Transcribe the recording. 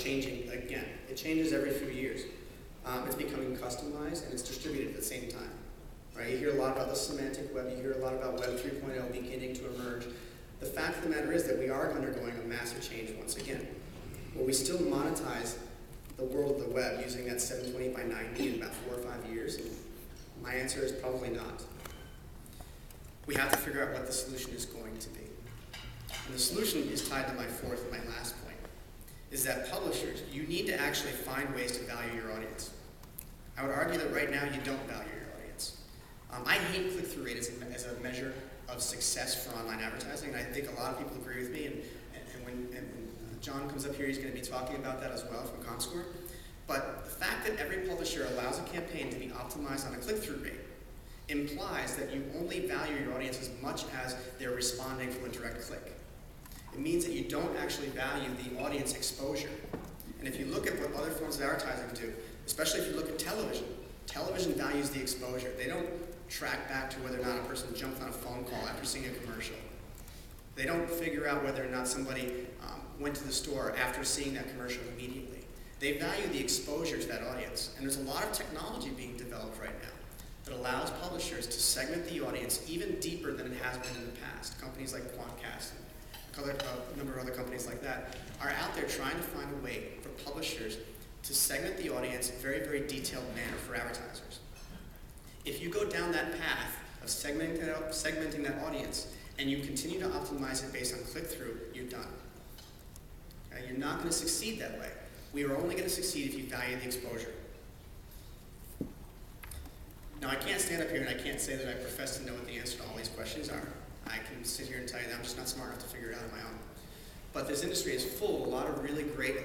changing again. It changes every few years. It's becoming customized and it's distributed at the same time. Right? You hear a lot about the semantic web, you hear a lot about Web 3.0 beginning to emerge. The fact of the matter is that we are undergoing a massive change once again. Will we still monetize the world of the web using that 720 by 90 in about 4 or 5 years? My answer is probably not. We have to figure out what the solution is going to be. And the solution is tied to my fourth and my last point, is that publishers, you need to actually find ways to value your audience. I would argue that right now you don't value your audience. I hate click-through rate as a measure of success for online advertising, and I think a lot of people agree with me, and when John comes up here, he's going to be talking about that as well from ComScore. But the fact that every publisher allows a campaign to be optimized on a click-through rate implies that you only value your audience as much as they're responding from a direct click. It means that you don't actually value the audience exposure. And if you look at what other forms of advertising do, especially if you look at television, television values the exposure. They don't track back to whether or not a person jumped on a phone call after seeing a commercial. They don't figure out whether or not somebody went to the store after seeing that commercial immediately. They value the exposure to that audience. And there's a lot of technology being developed right now that allows publishers to segment the audience even deeper than it has been in the past. Companies like Quantcast and a number of other companies like that are out there trying to find a way for publishers to segment the audience in a very, very detailed manner for advertisers. If you go down that path of segmenting that audience and you continue to optimize it based on click-through, you're done. Okay? You're not going to succeed that way. We are only going to succeed if you value the exposure. Now, I can't stand up here and I can't say that I profess to know what the answer to all these questions are. I can sit here and tell you that I'm just not smart enough to figure it out on my own. But this industry is full of a lot of really great,